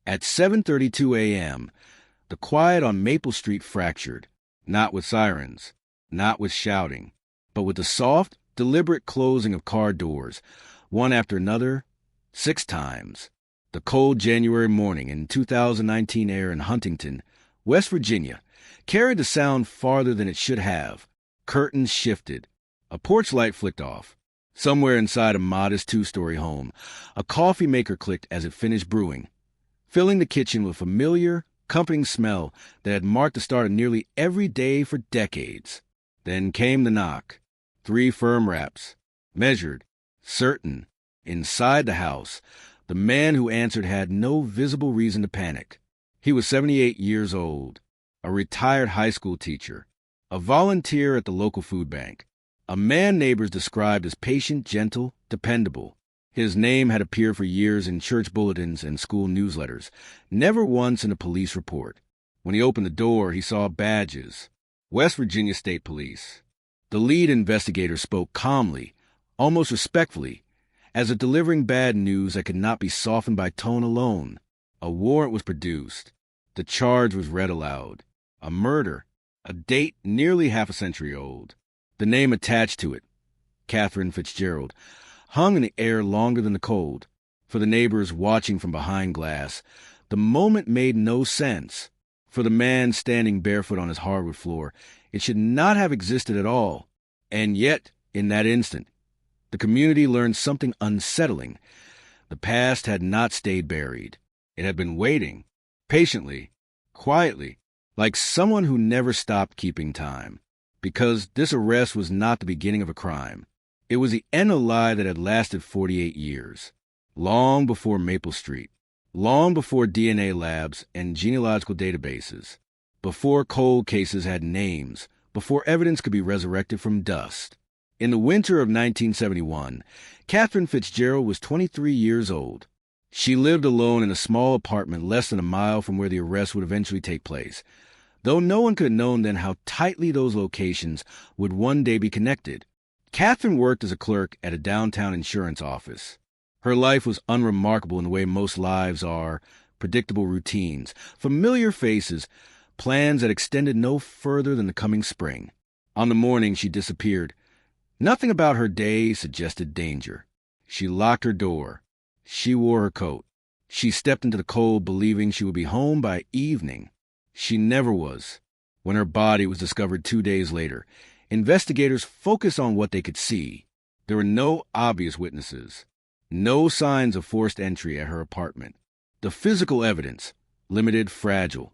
At 7:32 a.m., the quiet on Maple Street fractured, not with sirens, not with shouting, but with the soft, deliberate closing of car doors, one after another, 6 times. The cold January morning in 2019 air in Huntington, West Virginia, carried the sound farther than it should have. Curtains shifted. A porch light flicked off. Somewhere inside a modest 2-story home, a coffee maker clicked as it finished brewing, filling the kitchen with a familiar, comforting smell that had marked the start of nearly every day for decades. Then came the knock. 3 firm raps. Measured. Certain. Inside the house, the man who answered had no visible reason to panic. He was 78 years old, a retired high school teacher, a volunteer at the local food bank, a man neighbors described as patient, gentle, dependable. His name had appeared for years in church bulletins and school newsletters, never once in a police report. When he opened the door, he saw badges. West Virginia State Police. The lead investigator spoke calmly, almost respectfully, as if delivering bad news that could not be softened by tone alone. A warrant was produced. The charge was read aloud. A murder, a date nearly half a century old. The name attached to it, Catherine Fitzgerald, hung in the air longer than the cold. For the neighbors watching from behind glass, the moment made no sense. For the man standing barefoot on his hardwood floor, it should not have existed at all. And yet, in that instant, the community learned something unsettling. The past had not stayed buried. It had been waiting, patiently, quietly, like someone who never stopped keeping time. Because this arrest was not the beginning of a crime. It was the end of a lie that had lasted 48 years. Long before Maple Street. Long before DNA labs and genealogical databases. Before cold cases had names. Before evidence could be resurrected from dust. In the winter of 1971, Catherine Fitzgerald was 23 years old. She lived alone in a small apartment less than a mile from where the arrest would eventually take place, though no one could have known then how tightly those locations would one day be connected. Catherine worked as a clerk at a downtown insurance office. Her life was unremarkable in the way most lives are, predictable routines, familiar faces, plans that extended no further than the coming spring. On the morning she disappeared, nothing about her day suggested danger. She locked her door. She wore her coat. She stepped into the cold believing she would be home by evening. She never was. When her body was discovered 2 days later, investigators focused on what they could see. There were no obvious witnesses, no signs of forced entry at her apartment. The physical evidence, limited, fragile,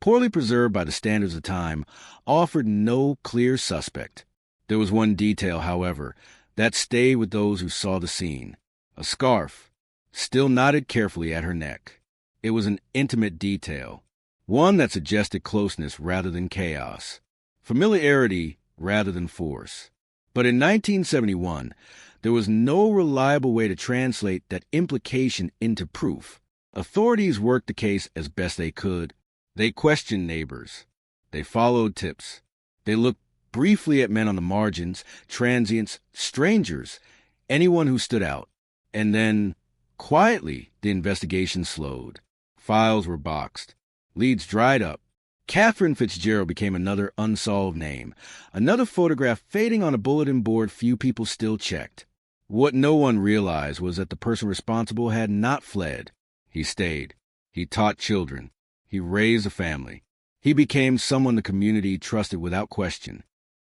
poorly preserved by the standards of the time, offered no clear suspect. There was one detail, however, that stayed with those who saw the scene. A scarf, still knotted carefully at her neck. It was an intimate detail, one that suggested closeness rather than chaos, familiarity rather than force. But in 1971, there was no reliable way to translate that implication into proof. Authorities worked the case as best they could. They questioned neighbors. They followed tips. They looked briefly at men on the margins, transients, strangers, anyone who stood out. And then, quietly, the investigation slowed. Files were boxed. Leads dried up. Catherine Fitzgerald became another unsolved name, another photograph fading on a bulletin board few people still checked. What no one realized was that the person responsible had not fled. He stayed. He taught children. He raised a family. He became someone the community trusted without question.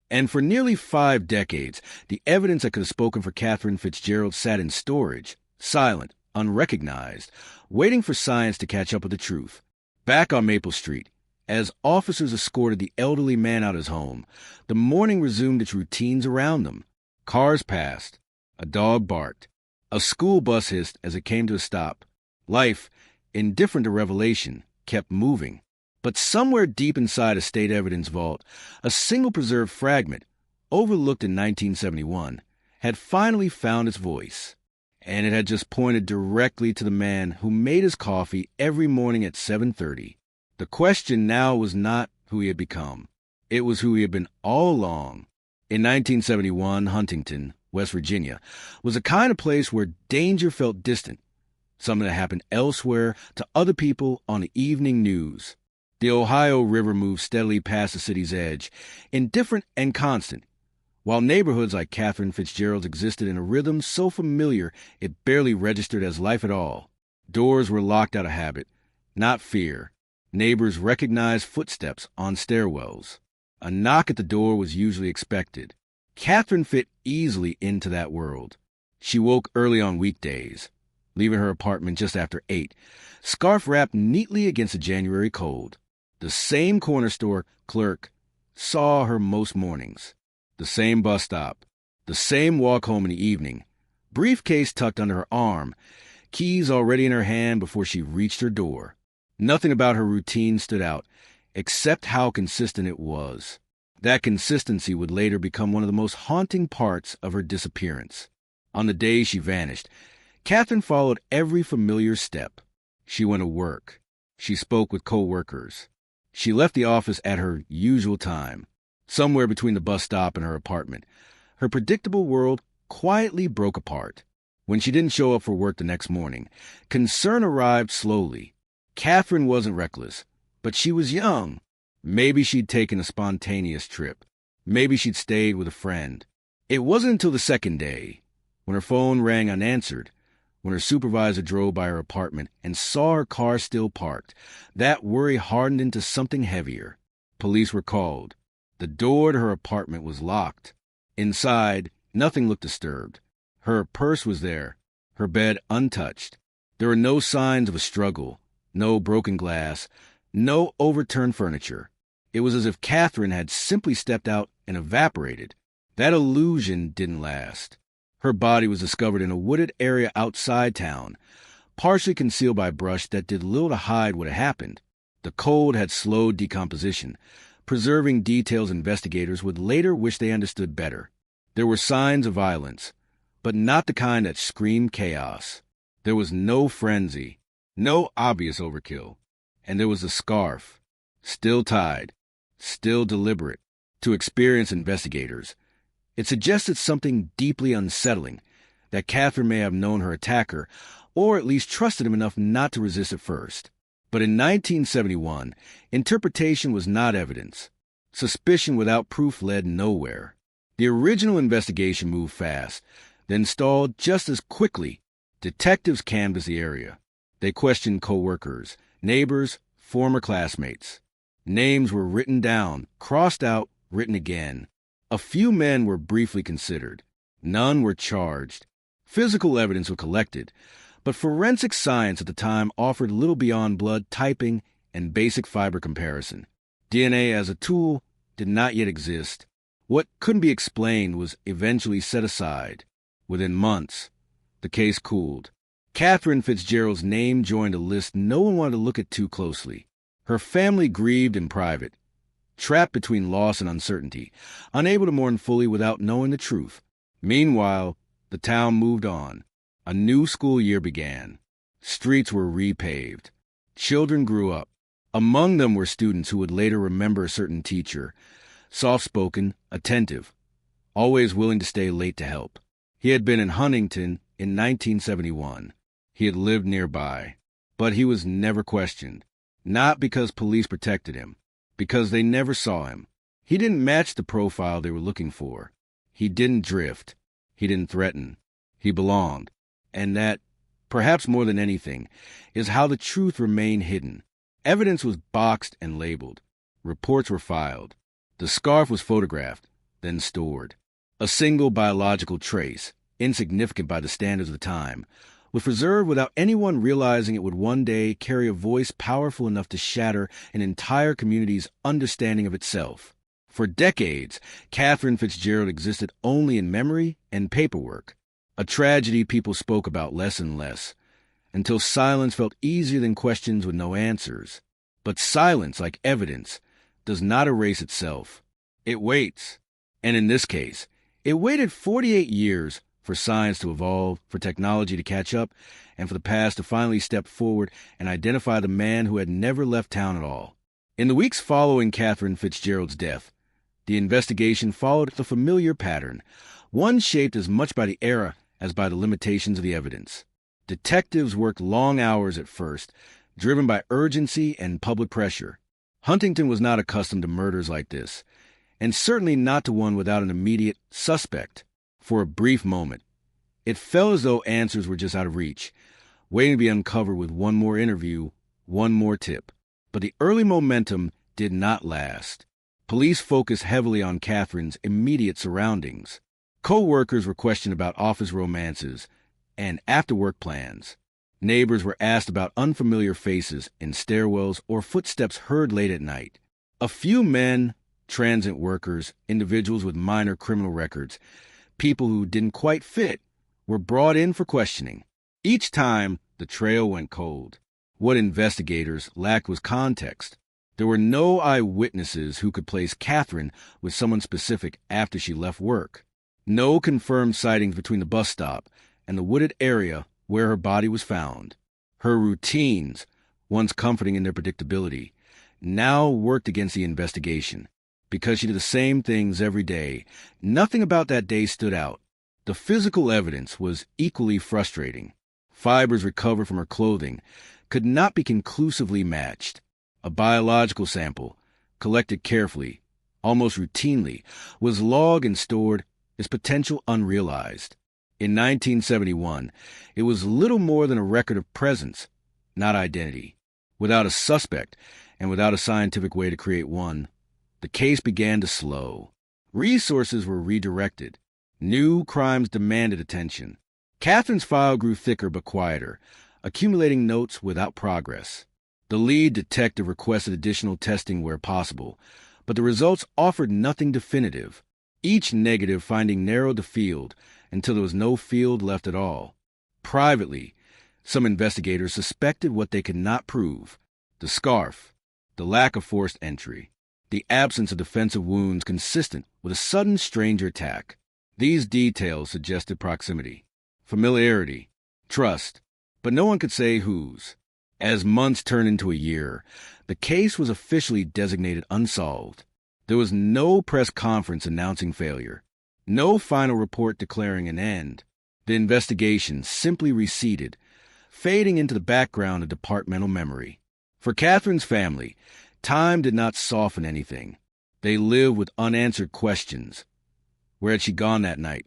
And for nearly 5 decades, the evidence that could have spoken for Catherine Fitzgerald sat in storage, silent, unrecognized, waiting for science to catch up with the truth. Back on Maple Street, as officers escorted the elderly man out of his home, the morning resumed its routines around them. Cars passed. A dog barked. A school bus hissed as it came to a stop. Life, indifferent to revelation, kept moving. But somewhere deep inside a state evidence vault, a single preserved fragment, overlooked in 1971, had finally found its voice. And it had just pointed directly to the man who made his coffee every morning at 7:30. The question now was not who he had become. It was who he had been all along. In 1971, Huntington, West Virginia, was a kind of place where danger felt distant. something that happened elsewhere to other people on the evening news. The Ohio River moved steadily past the city's edge, indifferent and constant, while neighborhoods like Catherine Fitzgerald's existed in a rhythm so familiar it barely registered as life at all. Doors were locked out of habit, not fear. Neighbors recognized footsteps on stairwells. A knock at the door was usually expected. Catherine fit easily into that world. She woke early on weekdays, leaving her apartment just after 8, scarf wrapped neatly against the January cold. The same corner store clerk saw her most mornings. The same bus stop. The same walk home in the evening. Briefcase tucked under her arm. Keys already in her hand before she reached her door. Nothing about her routine stood out, except how consistent it was. That consistency would later become one of the most haunting parts of her disappearance. On the day she vanished, Catherine followed every familiar step. She went to work. She spoke with co-workers. She left the office at her usual time, somewhere between the bus stop and her apartment. Her predictable world quietly broke apart. When she didn't show up for work the next morning, concern arrived slowly. Catherine wasn't reckless, but she was young. Maybe she'd taken a spontaneous trip. Maybe she'd stayed with a friend. It wasn't until the second day, when her phone rang unanswered, when her supervisor drove by her apartment and saw her car still parked, that worry hardened into something heavier. Police were called. The door to her apartment was locked. Inside, nothing looked disturbed. Her purse was there, her bed untouched. There were no signs of a struggle, no broken glass, no overturned furniture. It was as if Catherine had simply stepped out and evaporated. That illusion didn't last. Her body was discovered in a wooded area outside town, partially concealed by brush that did little to hide what had happened. The cold had slowed decomposition, preserving details investigators would later wish they understood better. There were signs of violence, but not the kind that screamed chaos. There was no frenzy, no obvious overkill. And there was a scarf, still tied, still deliberate. To experienced investigators, it suggested something deeply unsettling, that Catherine may have known her attacker, or at least trusted him enough not to resist at first. But in 1971, interpretation was not evidence. Suspicion without proof led nowhere. The original investigation moved fast, then stalled just as quickly. Detectives canvassed the area. They questioned co-workers, neighbors, former classmates. Names were written down, crossed out, written again. A few men were briefly considered. None were charged. Physical evidence was collected, but forensic science at the time offered little beyond blood typing and basic fiber comparison. DNA as a tool did not yet exist. What couldn't be explained was eventually set aside. Within months, the case cooled. Catherine Fitzgerald's name joined a list no one wanted to look at too closely. Her family grieved in private, trapped between loss and uncertainty, unable to mourn fully without knowing the truth. Meanwhile, the town moved on. A new school year began. Streets were repaved. Children grew up. Among them were students who would later remember a certain teacher, soft-spoken, attentive, always willing to stay late to help. He had been in Huntington in 1971. He had lived nearby, but he was never questioned. Not because police protected him, because they never saw him. He didn't match the profile they were looking for. He didn't drift. He didn't threaten. He belonged. And that, perhaps more than anything, is how the truth remained hidden. Evidence was boxed and labeled. Reports were filed. The scarf was photographed, then stored. A single biological trace, insignificant by the standards of the time, was preserved without anyone realizing it would one day carry a voice powerful enough to shatter an entire community's understanding of itself. For decades, Catherine Fitzgerald existed only in memory and paperwork, a tragedy people spoke about less and less, until silence felt easier than questions with no answers. But silence, like evidence, does not erase itself. It waits. And in this case, it waited 48 years for science to evolve, for technology to catch up, and for the past to finally step forward and identify the man who had never left town at all. In the weeks following Catherine Fitzgerald's death, the investigation followed the familiar pattern, one shaped as much by the era as by the limitations of the evidence. Detectives worked long hours at first, driven by urgency and public pressure. Huntington was not accustomed to murders like this, and certainly not to one without an immediate suspect. For a brief moment, it felt as though answers were just out of reach, waiting to be uncovered with one more interview, one more tip. But the early momentum did not last. Police focused heavily on Catherine's immediate surroundings. Co-workers were questioned about office romances and after-work plans. Neighbors were asked about unfamiliar faces in stairwells or footsteps heard late at night. A few men, transit workers, individuals with minor criminal records, people who didn't quite fit, were brought in for questioning. Each time, the trail went cold. What investigators lacked was context. There were no eyewitnesses who could place Catherine with someone specific after she left work. No confirmed sightings between the bus stop and the wooded area where her body was found. Her routines, once comforting in their predictability, now worked against the investigation. Because she did the same things every day, nothing about that day stood out. The physical evidence was equally frustrating. Fibers recovered from her clothing could not be conclusively matched. A biological sample, collected carefully, almost routinely, was logged and stored, its potential unrealized. In 1971, it was little more than a record of presence, not identity. Without a suspect, and without a scientific way to create one, the case began to slow. Resources were redirected. New crimes demanded attention. Catherine's file grew thicker but quieter, accumulating notes without progress. The lead detective requested additional testing where possible, but the results offered nothing definitive. Each negative finding narrowed the field until there was no field left at all. Privately, some investigators suspected what they could not prove: the scarf, the lack of forced entry, the absence of defensive wounds consistent with a sudden stranger attack. These details suggested proximity, familiarity, trust, but no one could say whose. As months turned into a year, the case was officially designated unsolved. There was no press conference announcing failure, no final report declaring an end. The investigation simply receded, fading into the background of departmental memory. For Catherine's family, time did not soften anything. They lived with unanswered questions. Where had she gone that night?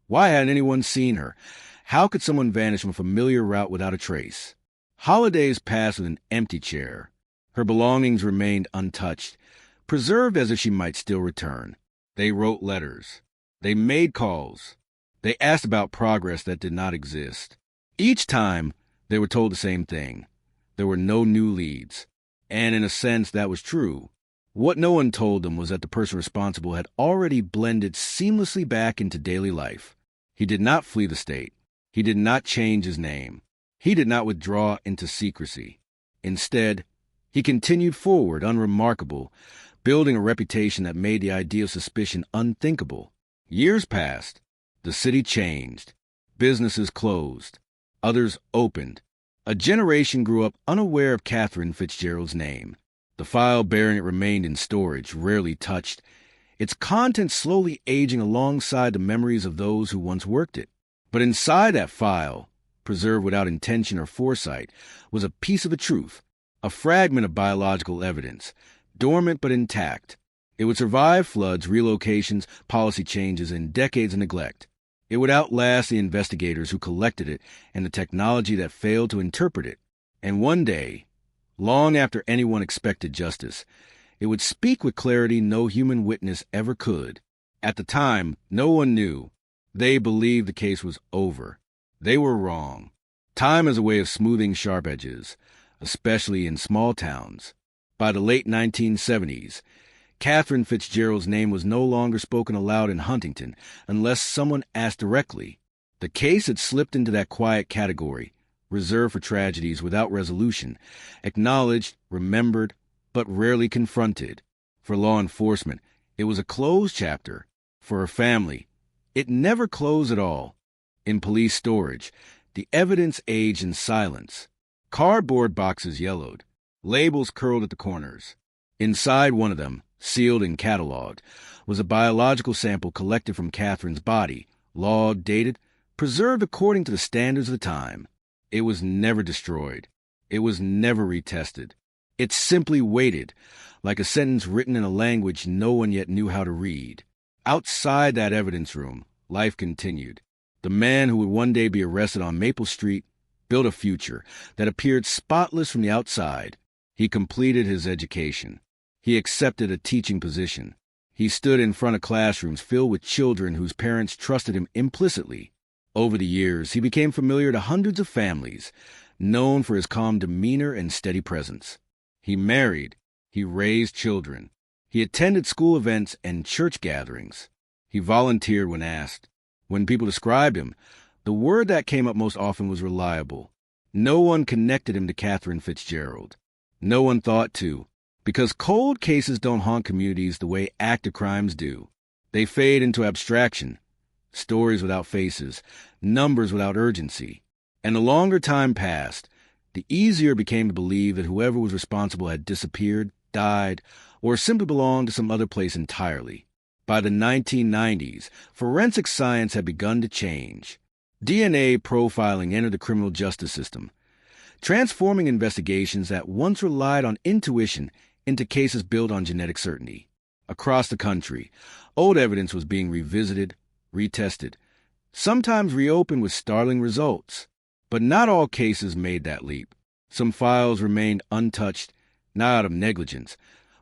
Why hadn't anyone seen her? How could someone vanish from a familiar route without a trace? Holidays passed with an empty chair. Her belongings remained untouched, preserved as if she might still return. They wrote letters. They made calls. They asked about progress that did not exist. Each time, they were told the same thing. There were no new leads. And in a sense, that was true. What no one told them was that the person responsible had already blended seamlessly back into daily life. He did not flee the state. He did not change his name. He did not withdraw into secrecy. Instead, he continued forward, unremarkable, building a reputation that made the idea of suspicion unthinkable. Years passed. The city changed. Businesses closed. Others opened. A generation grew up unaware of Catherine Fitzgerald's name. The file bearing it remained in storage, rarely touched, its contents slowly aging alongside the memories of those who once worked it. But inside that file, preserved without intention or foresight, was a piece of the truth, a fragment of biological evidence, dormant but intact. It would survive floods, relocations, policy changes, and decades of neglect. It would outlast the investigators who collected it and the technology that failed to interpret it. And one day, long after anyone expected justice, it would speak with clarity no human witness ever could. At the time, no one knew. They believed the case was over. They were wrong. Time is a way of smoothing sharp edges, especially in small towns. By the late 1970s, Catherine Fitzgerald's name was no longer spoken aloud in Huntington unless someone asked directly. The case had slipped into that quiet category, reserved for tragedies without resolution, acknowledged, remembered, but rarely confronted. For law enforcement, it was a closed chapter. For her family, it never closed at all. In police storage, the evidence aged in silence. Cardboard boxes yellowed, labels curled at the corners. Inside one of them, sealed and cataloged, was a biological sample collected from Catherine's body, logged, dated, preserved according to the standards of the time. It was never destroyed. It was never retested. It simply waited, like a sentence written in a language no one yet knew how to read. Outside that evidence room, life continued. The man who would one day be arrested on Maple Street built a future that appeared spotless from the outside. He completed his education. He accepted a teaching position. He stood in front of classrooms filled with children whose parents trusted him implicitly. Over the years, he became familiar to hundreds of families, known for his calm demeanor and steady presence. He married. He raised children. He attended school events and church gatherings. He volunteered when asked. When people described him, the word that came up most often was reliable. No one connected him to Catherine Fitzgerald. No one thought to, because cold cases don't haunt communities the way active crimes do. They fade into abstraction, stories without faces, numbers without urgency. And the longer time passed, the easier it became to believe that whoever was responsible had disappeared, died, or simply belonged to some other place entirely. By the 1990s, forensic science had begun to change. DNA profiling entered the criminal justice system, transforming investigations that once relied on intuition into cases built on genetic certainty. Across the country, old evidence was being revisited, retested, sometimes reopened with startling results. But not all cases made that leap. Some files remained untouched, not out of negligence,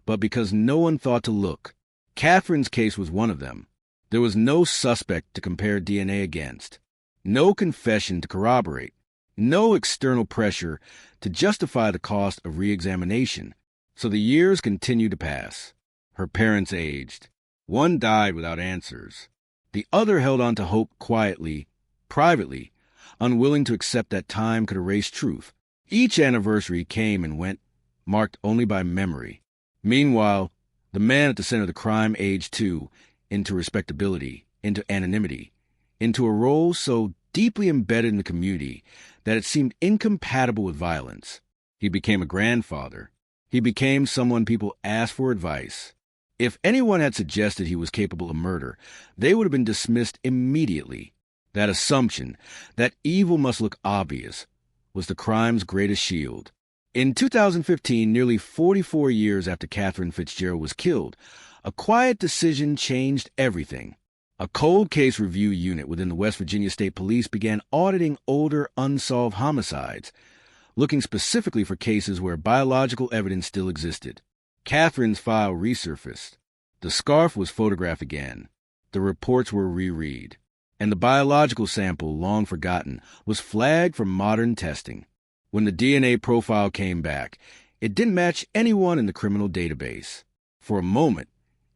but because no one thought to look. Catherine's case was one of them. There was no suspect to compare DNA against, no confession to corroborate, no external pressure to justify the cost of re-examination. So the years continued to pass. Her parents aged. One died without answers. The other held on to hope quietly, privately, unwilling to accept that time could erase truth. Each anniversary came and went, marked only by memory. Meanwhile, the man at the center of the crime aged too, into respectability, into anonymity, into a role so deeply embedded in the community that it seemed incompatible with violence. He became a grandfather. He became someone people asked for advice. If anyone had suggested he was capable of murder, they would have been dismissed immediately. That assumption, that evil must look obvious, was the crime's greatest shield. In 2015, nearly 44 years after Catherine Fitzgerald was killed, a quiet decision changed everything. A cold case review unit within the West Virginia State Police began auditing older unsolved homicides, looking specifically for cases where biological evidence still existed. Catherine's file resurfaced. The scarf was photographed again. The reports were reread. And the biological sample, long forgotten, was flagged for modern testing. When the DNA profile came back, it didn't match anyone in the criminal database. For a moment,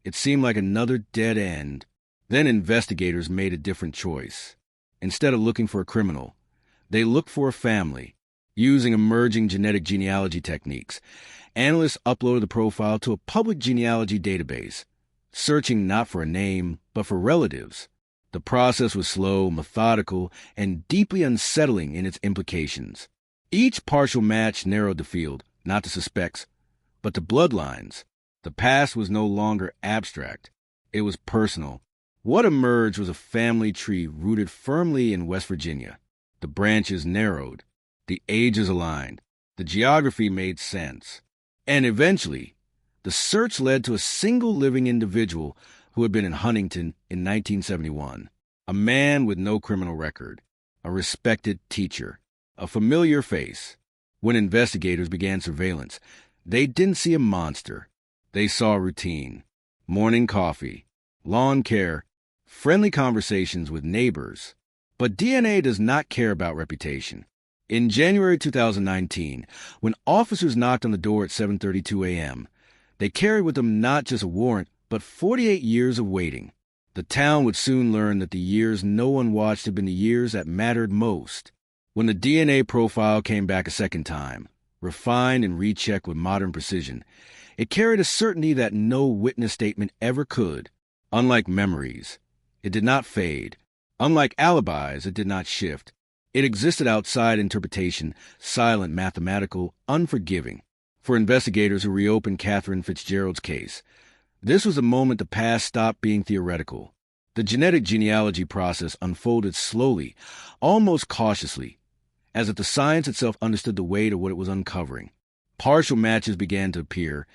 it seemed like another dead end. Then investigators made a different choice. Instead of looking for a criminal, they looked for a family. Using emerging genetic genealogy techniques, analysts uploaded the profile to a public genealogy database, searching not for a name, but for relatives. The process was slow, methodical, and deeply unsettling in its implications. Each partial match narrowed the field, not to suspects, but to bloodlines. The past was no longer abstract. It was personal. What emerged was a family tree rooted firmly in West Virginia. The branches narrowed. The ages aligned. The geography made sense. And eventually, the search led to a single living individual who had been in Huntington in 1971. A man with no criminal record. A respected teacher. A familiar face. When investigators began surveillance, they didn't see a monster. They saw routine. Morning coffee. Lawn care. Friendly conversations with neighbors. But DNA does not care about reputation. In January 2019, when officers knocked on the door at 7:32 a.m., they carried with them not just a warrant, but 48 years of waiting. The town would soon learn that the years no one watched had been the years that mattered most. When the DNA profile came back a second time, refined and rechecked with modern precision, it carried a certainty that no witness statement ever could. Unlike memories, it did not fade. Unlike alibis, it did not shift. It existed outside interpretation, silent, mathematical, unforgiving. For investigators who reopened Catherine Fitzgerald's case, this was a moment the past stopped being theoretical. The genetic genealogy process unfolded slowly, almost cautiously, as if the science itself understood the weight of what it was uncovering. Partial matches began to appear,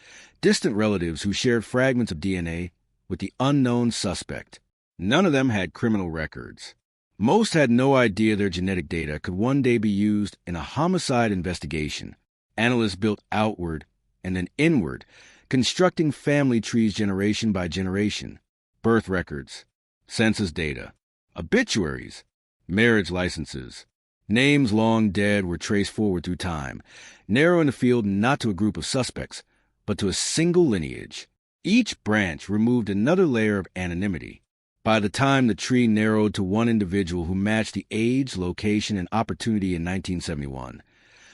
distant relatives who shared fragments of DNA with the unknown suspect. None of them had criminal records. Most had no idea their genetic data could one day be used in a homicide investigation. Analysts built outward and then inward, constructing family trees generation by generation. Birth records, census data, obituaries, marriage licenses. Names long dead were traced forward through time, narrowing the field not to a group of suspects, but to a single lineage. Each branch removed another layer of anonymity. By the time the tree narrowed to one individual who matched the age, location, and opportunity in 1971,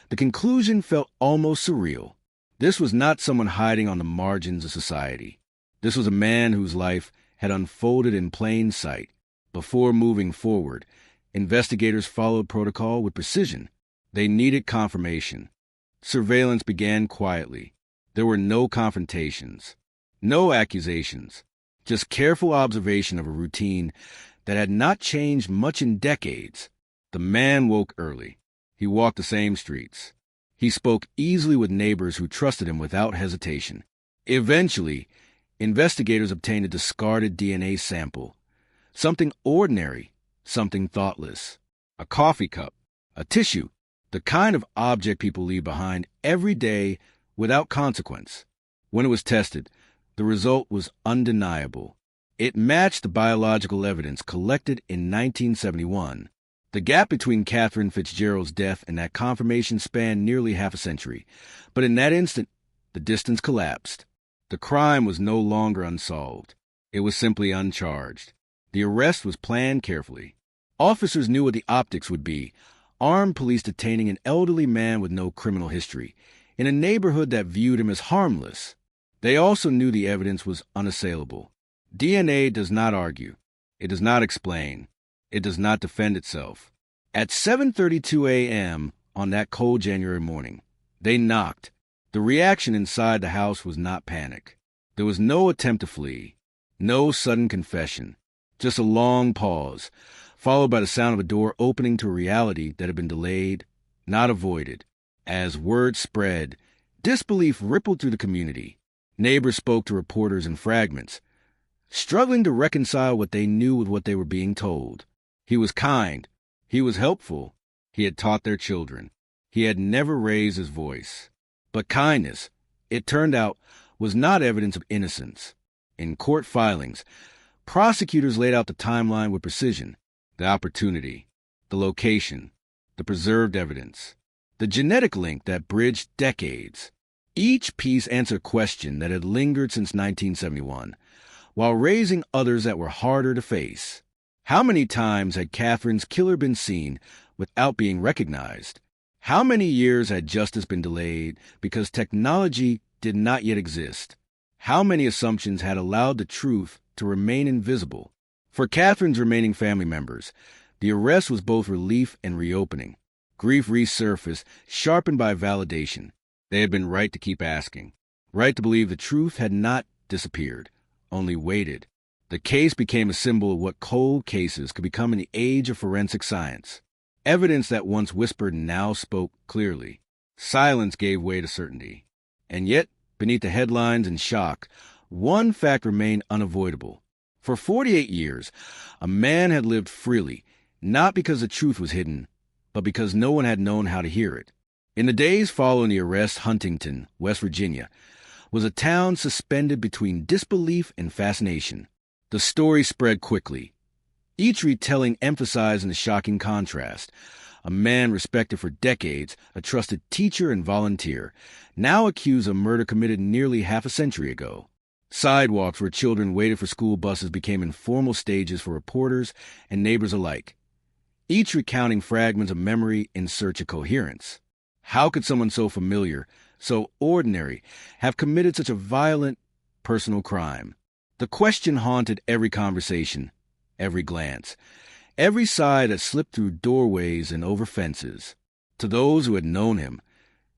the conclusion felt almost surreal. This was not someone hiding on the margins of society. This was a man whose life had unfolded in plain sight. Before moving forward, investigators followed protocol with precision. They needed confirmation. Surveillance began quietly. There were no confrontations, no accusations, just careful observation of a routine that had not changed much in decades. The man woke early. He walked the same streets. He spoke easily with neighbors who trusted him without hesitation. Eventually, investigators obtained a discarded DNA sample. Something ordinary, something thoughtless. A coffee cup, a tissue, the kind of object people leave behind every day without consequence. When it was tested, the result was undeniable. It matched the biological evidence collected in 1971. The gap between Catherine Fitzgerald's death and that confirmation spanned nearly half a century. But in that instant, the distance collapsed. The crime was no longer unsolved. It was simply uncharged. The arrest was planned carefully. Officers knew what the optics would be. Armed police detaining an elderly man with no criminal history in a neighborhood that viewed him as harmless. They also knew the evidence was unassailable. DNA does not argue. It does not explain. It does not defend itself. At 7:32 a.m. on that cold January morning, they knocked. The reaction inside the house was not panic. There was no attempt to flee, no sudden confession, just a long pause, followed by the sound of a door opening to a reality that had been delayed, not avoided. As word spread, disbelief rippled through the community. Neighbors spoke to reporters in fragments, struggling to reconcile what they knew with what they were being told. He was kind. He was helpful. He had taught their children. He had never raised his voice. But kindness, it turned out, was not evidence of innocence. In court filings, prosecutors laid out the timeline with precision, the opportunity, the location, the preserved evidence, the genetic link that bridged decades. Each piece answered a question that had lingered since 1971, while raising others that were harder to face. How many times had Catherine's killer been seen without being recognized? How many years had justice been delayed because technology did not yet exist? How many assumptions had allowed the truth to remain invisible? For Catherine's remaining family members, the arrest was both relief and reopening. Grief resurfaced, sharpened by validation. They had been right to keep asking, right to believe the truth had not disappeared, only waited. The case became a symbol of what cold cases could become in the age of forensic science. Evidence that once whispered now spoke clearly. Silence gave way to certainty. And yet, beneath the headlines and shock, one fact remained unavoidable. For 48 years, a man had lived freely, not because the truth was hidden, but because no one had known how to hear it. In the days following the arrest, Huntington, West Virginia, was a town suspended between disbelief and fascination. The story spread quickly, each retelling emphasizing the shocking contrast. A man respected for decades, a trusted teacher and volunteer, now accused of murder committed nearly half a century ago. Sidewalks where children waited for school buses became informal stages for reporters and neighbors alike, each recounting fragments of memory in search of coherence. How could someone so familiar, so ordinary, have committed such a violent, personal crime? The question haunted every conversation, every glance, every sigh that slipped through doorways and over fences. To those who had known him,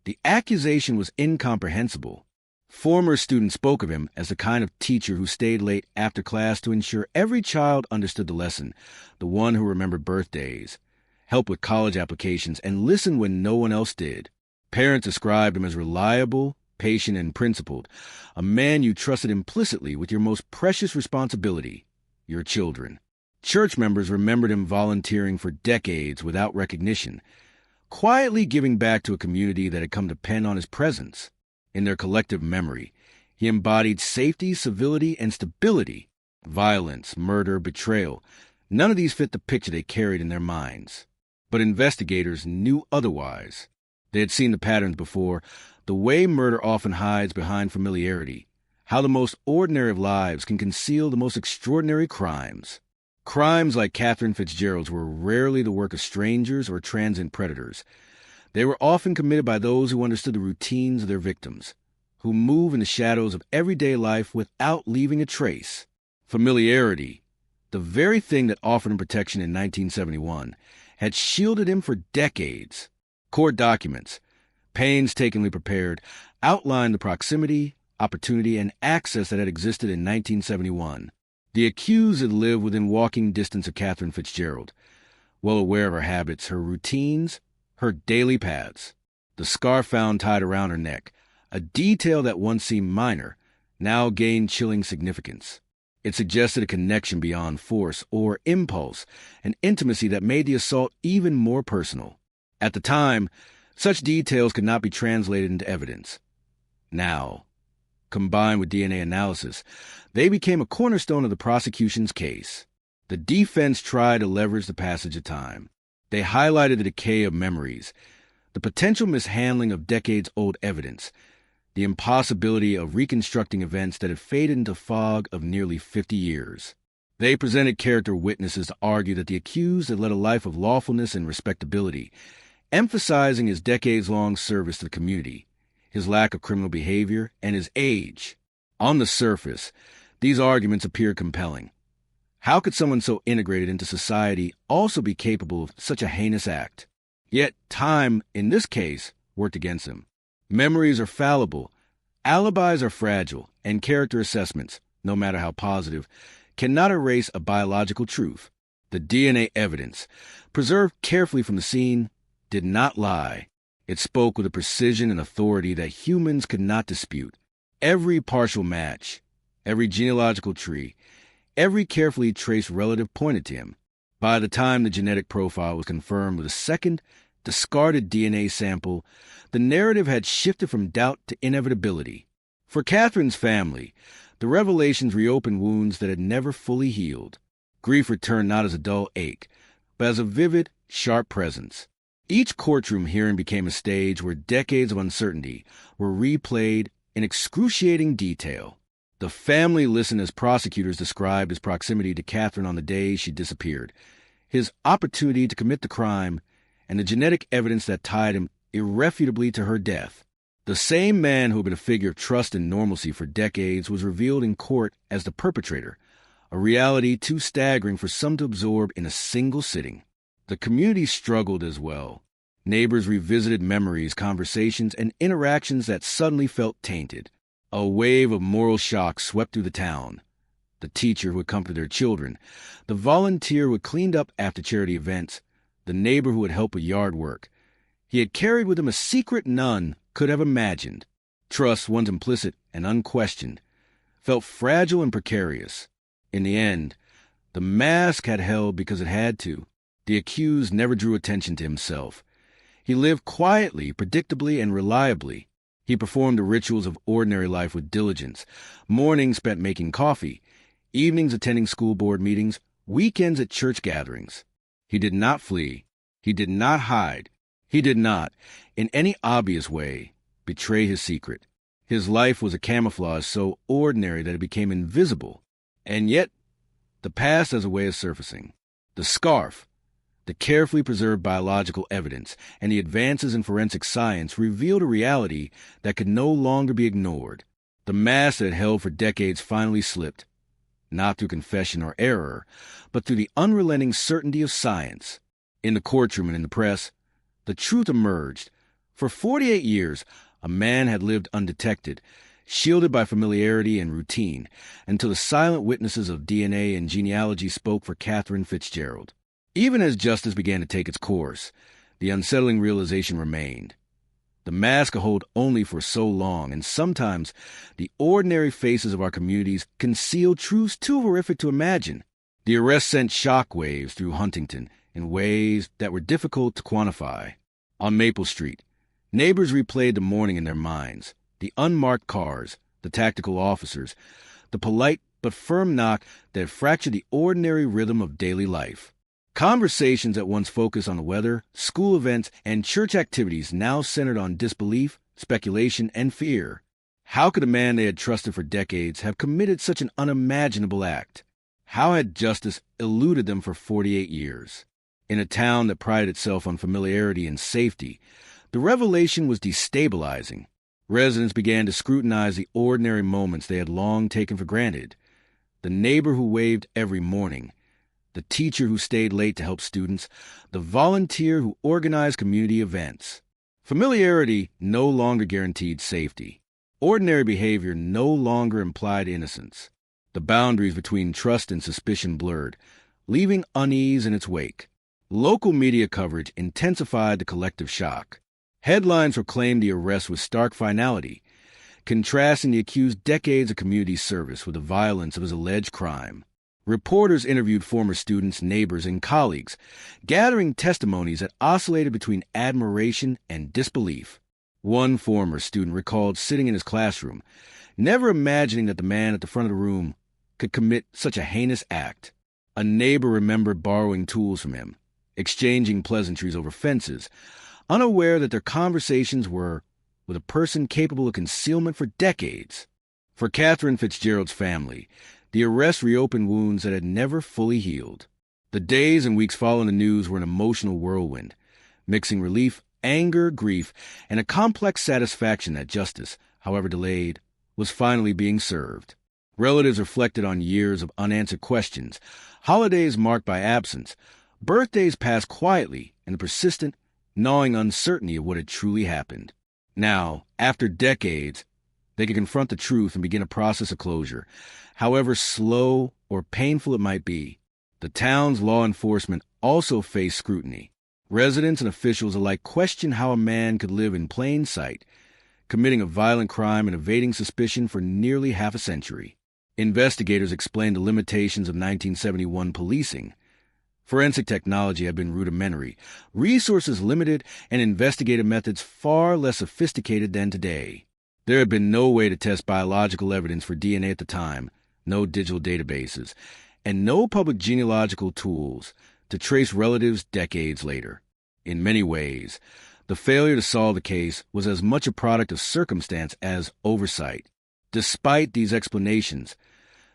the accusation was incomprehensible. Former students spoke of him as the kind of teacher who stayed late after class to ensure every child understood the lesson, the one who remembered birthdays, helped with college applications, and listened when no one else did. Parents described him as reliable, patient, and principled, a man you trusted implicitly with your most precious responsibility, your children. Church members remembered him volunteering for decades without recognition, quietly giving back to a community that had come to depend on his presence. In their collective memory, he embodied safety, civility, and stability. Violence, murder, betrayal, none of these fit the picture they carried in their minds. But investigators knew otherwise. They had seen the patterns before, the way murder often hides behind familiarity, how the most ordinary of lives can conceal the most extraordinary crimes. Crimes like Catherine Fitzgerald's were rarely the work of strangers or transient predators. They were often committed by those who understood the routines of their victims, who move in the shadows of everyday life without leaving a trace. Familiarity, the very thing that offered him protection in 1971, had shielded him for decades. Court documents, painstakingly prepared, outlined the proximity, opportunity, and access that had existed in 1971. The accused had lived within walking distance of Catherine Fitzgerald, well aware of her habits, her routines, her daily paths. The scarf found tied around her neck, a detail that once seemed minor, now gained chilling significance. It suggested a connection beyond force or impulse, an intimacy that made the assault even more personal. At the time, such details could not be translated into evidence. Now, combined with DNA analysis, they became a cornerstone of the prosecution's case. The defense tried to leverage the passage of time. They highlighted the decay of memories, the potential mishandling of decades-old evidence, the impossibility of reconstructing events that had faded into fog of nearly 50 years. They presented character witnesses to argue that the accused had led a life of lawfulness and respectability, emphasizing his decades-long service to the community, his lack of criminal behavior, and his age. On the surface, these arguments appear compelling. How could someone so integrated into society also be capable of such a heinous act? Yet time, in this case, worked against him. Memories are fallible, alibis are fragile, and character assessments, no matter how positive, cannot erase a biological truth. The DNA evidence, preserved carefully from the scene, did not lie. It spoke with a precision and authority that humans could not dispute. Every partial match, every genealogical tree, every carefully traced relative pointed to him. By the time the genetic profile was confirmed with a second, discarded DNA sample, the narrative had shifted from doubt to inevitability. For Catherine's family, the revelations reopened wounds that had never fully healed. Grief returned not as a dull ache, but as a vivid, sharp presence. Each courtroom hearing became a stage where decades of uncertainty were replayed in excruciating detail. The family listened as prosecutors described his proximity to Catherine on the day she disappeared, his opportunity to commit the crime, and the genetic evidence that tied him irrefutably to her death. The same man who had been a figure of trust and normalcy for decades was revealed in court as the perpetrator, a reality too staggering for some to absorb in a single sitting. The community struggled as well. Neighbors revisited memories, conversations, and interactions that suddenly felt tainted. A wave of moral shock swept through the town. The teacher who had comforted their children, the volunteer who had cleaned up after charity events, the neighbor who had helped with yard work. He had carried with him a secret none could have imagined. Trust, once implicit and unquestioned, felt fragile and precarious. In the end, the mask had held because it had to. The accused never drew attention to himself. He lived quietly, predictably, and reliably. He performed the rituals of ordinary life with diligence, mornings spent making coffee, evenings attending school board meetings, weekends at church gatherings. He did not flee. He did not hide. He did not, in any obvious way, betray his secret. His life was a camouflage so ordinary that it became invisible. And yet, the past has a way of surfacing. The scarf, the carefully preserved biological evidence, and the advances in forensic science revealed a reality that could no longer be ignored. The mask that had held for decades finally slipped, not through confession or error, but through the unrelenting certainty of science. In the courtroom and in the press, the truth emerged. For 48 years, a man had lived undetected, shielded by familiarity and routine, until the silent witnesses of DNA and genealogy spoke for Catherine Fitzgerald. Even as justice began to take its course, the unsettling realization remained. The mask could hold only for so long, and sometimes the ordinary faces of our communities conceal truths too horrific to imagine. The arrest sent shockwaves through Huntington in ways that were difficult to quantify. On Maple Street, neighbors replayed the morning in their minds. The unmarked cars, the tactical officers, the polite but firm knock that fractured the ordinary rhythm of daily life. Conversations that once focused on the weather, school events, and church activities now centered on disbelief, speculation, and fear. How could a man they had trusted for decades have committed such an unimaginable act? How had justice eluded them for 48 years? In a town that prided itself on familiarity and safety, the revelation was destabilizing. Residents began to scrutinize the ordinary moments they had long taken for granted. The neighbor who waved every morning, the teacher who stayed late to help students, the volunteer who organized community events. Familiarity no longer guaranteed safety. Ordinary behavior no longer implied innocence. The boundaries between trust and suspicion blurred, leaving unease in its wake. Local media coverage intensified the collective shock. Headlines proclaimed the arrest with stark finality, contrasting the accused's decades of community service with the violence of his alleged crime. Reporters interviewed former students, neighbors, and colleagues, gathering testimonies that oscillated between admiration and disbelief. One former student recalled sitting in his classroom, never imagining that the man at the front of the room could commit such a heinous act. A neighbor remembered borrowing tools from him, exchanging pleasantries over fences, unaware that their conversations were with a person capable of concealment for decades. For Catherine Fitzgerald's family, the arrest reopened wounds that had never fully healed. The days and weeks following the news were an emotional whirlwind, mixing relief, anger, grief, and a complex satisfaction that justice, however delayed, was finally being served. Relatives reflected on years of unanswered questions, holidays marked by absence, birthdays passed quietly, and the persistent, gnawing uncertainty of what had truly happened. Now, after decades, they could confront the truth and begin a process of closure, however slow or painful it might be. The town's law enforcement also faced scrutiny. Residents and officials alike questioned how a man could live in plain sight, committing a violent crime and evading suspicion for nearly half a century. Investigators explained the limitations of 1971 policing. Forensic technology had been rudimentary, resources limited, and investigative methods far less sophisticated than today. There had been no way to test biological evidence for DNA at the time, no digital databases, and no public genealogical tools to trace relatives decades later. In many ways, the failure to solve the case was as much a product of circumstance as oversight. Despite these explanations,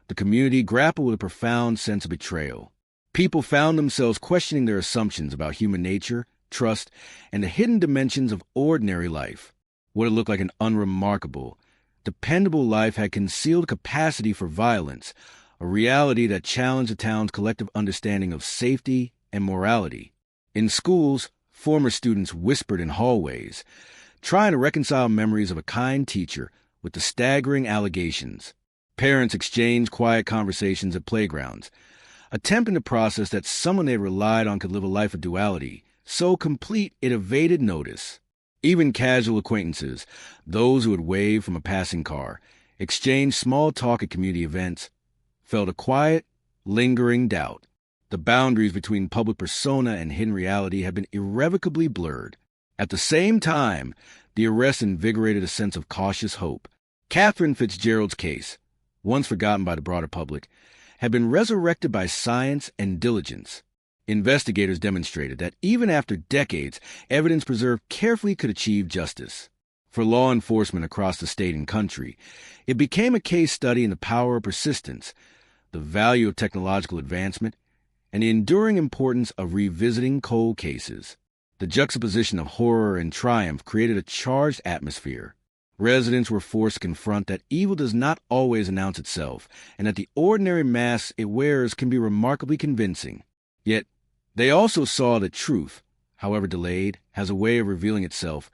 the community grappled with a profound sense of betrayal. People found themselves questioning their assumptions about human nature, trust, and the hidden dimensions of ordinary life. What it looked like an unremarkable, dependable life had concealed capacity for violence, a reality that challenged the town's collective understanding of safety and morality. In schools, former students whispered in hallways, trying to reconcile memories of a kind teacher with the staggering allegations. Parents exchanged quiet conversations at playgrounds, attempting to process that someone they relied on could live a life of duality, so complete it evaded notice. Even casual acquaintances, those who had waved from a passing car, exchanged small talk at community events, felt a quiet, lingering doubt. The boundaries between public persona and hidden reality had been irrevocably blurred. At the same time, the arrest invigorated a sense of cautious hope. Catherine Fitzgerald's case, once forgotten by the broader public, had been resurrected by science and diligence. Investigators demonstrated that even after decades, evidence preserved carefully could achieve justice. For law enforcement across the state and country, it became a case study in the power of persistence, the value of technological advancement, and the enduring importance of revisiting cold cases. The juxtaposition of horror and triumph created a charged atmosphere. Residents were forced to confront that evil does not always announce itself, and that the ordinary mask it wears can be remarkably convincing. Yet, they also saw that truth, however delayed, has a way of revealing itself,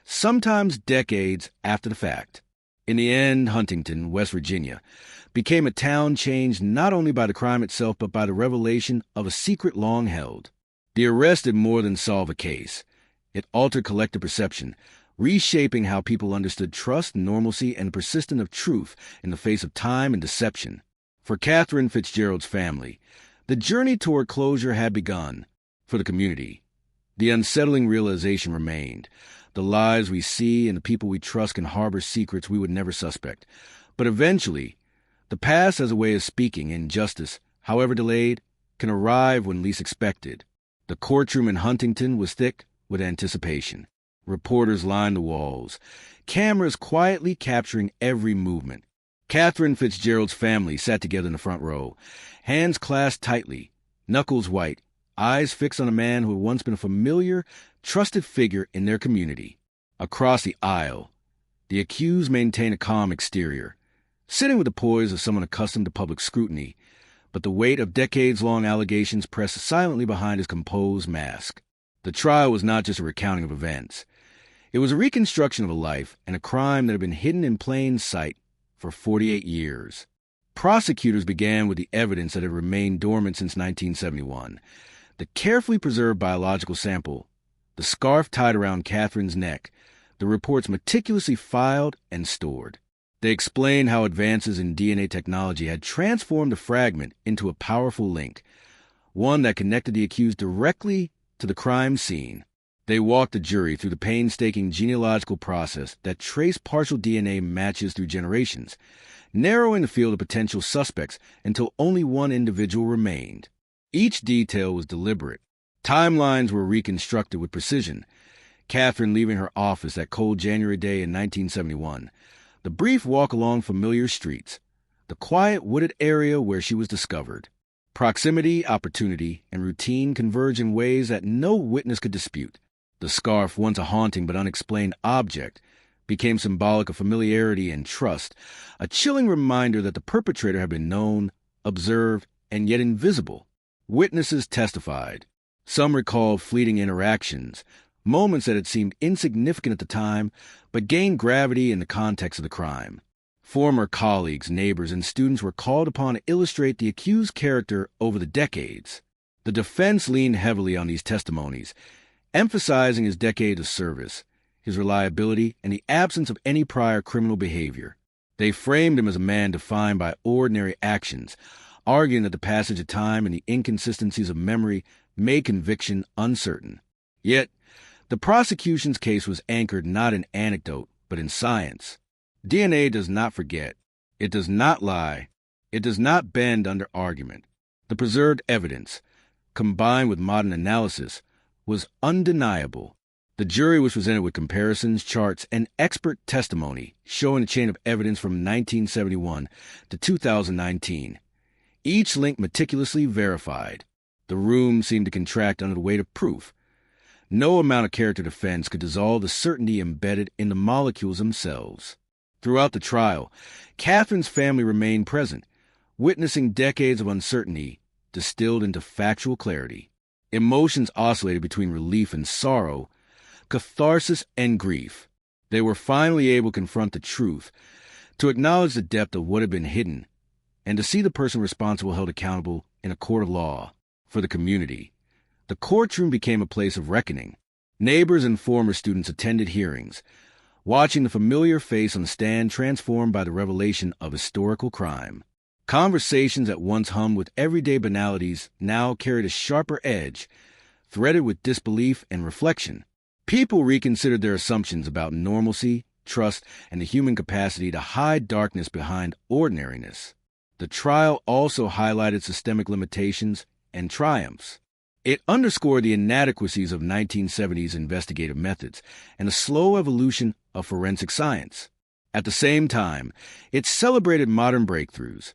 sometimes decades after the fact. In the end, Huntington, West Virginia, became a town changed not only by the crime itself but by the revelation of a secret long held. The arrest did more than solve a case. It altered collective perception, reshaping how people understood trust, normalcy, and the persistence of truth in the face of time and deception. For Catherine Fitzgerald's family, the journey toward closure had begun. For the community, the unsettling realization remained. The lies we see and the people we trust can harbor secrets we would never suspect. But eventually, the past has a way of speaking, and justice, however delayed, can arrive when least expected. The courtroom in Huntington was thick with anticipation. Reporters lined the walls, cameras quietly capturing every movement. Catherine Fitzgerald's family sat together in the front row, hands clasped tightly, knuckles white, eyes fixed on a man who had once been a familiar, trusted figure in their community. Across the aisle, the accused maintained a calm exterior, sitting with the poise of someone accustomed to public scrutiny, but the weight of decades-long allegations pressed silently behind his composed mask. The trial was not just a recounting of events. It was a reconstruction of a life and a crime that had been hidden in plain sight for 48 years. Prosecutors began with the evidence that had remained dormant since 1971. The carefully preserved biological sample, the scarf tied around Catherine's neck, the reports meticulously filed and stored. They explained how advances in DNA technology had transformed the fragment into a powerful link, one that connected the accused directly to the crime scene. They walked the jury through the painstaking genealogical process that traced partial DNA matches through generations, narrowing the field of potential suspects until only one individual remained. Each detail was deliberate. Timelines were reconstructed with precision. Catherine leaving her office that cold January day in 1971, the brief walk along familiar streets, the quiet wooded area where she was discovered. Proximity, opportunity, and routine converged in ways that no witness could dispute. The scarf, once a haunting but unexplained object, became symbolic of familiarity and trust, a chilling reminder that the perpetrator had been known, observed, and yet invisible. Witnesses testified. Some recalled fleeting interactions, moments that had seemed insignificant at the time, but gained gravity in the context of the crime. Former colleagues, neighbors, and students were called upon to illustrate the accused's character over the decades. The defense leaned heavily on these testimonies, emphasizing his decade of service, his reliability, and the absence of any prior criminal behavior. They framed him as a man defined by ordinary actions, arguing that the passage of time and the inconsistencies of memory made conviction uncertain. Yet, the prosecution's case was anchored not in anecdote, but in science. DNA does not forget. It does not lie. It does not bend under argument. The preserved evidence, combined with modern analysis, was undeniable. The jury was presented with comparisons, charts, and expert testimony showing a chain of evidence from 1971 to 2019. Each link meticulously verified. The room seemed to contract under the weight of proof. No amount of character defense could dissolve the certainty embedded in the molecules themselves. Throughout the trial, Catherine's family remained present, witnessing decades of uncertainty distilled into factual clarity. Emotions oscillated between relief and sorrow, catharsis and grief. They were finally able to confront the truth, to acknowledge the depth of what had been hidden, and to see the person responsible held accountable in a court of law. For the community, the courtroom became a place of reckoning. Neighbors and former students attended hearings, watching the familiar face on the stand transformed by the revelation of historical crime. Conversations that once hummed with everyday banalities now carried a sharper edge, threaded with disbelief and reflection. People reconsidered their assumptions about normalcy, trust, and the human capacity to hide darkness behind ordinariness. The trial also highlighted systemic limitations and triumphs. It underscored the inadequacies of 1970s investigative methods and the slow evolution of forensic science. At the same time, it celebrated modern breakthroughs,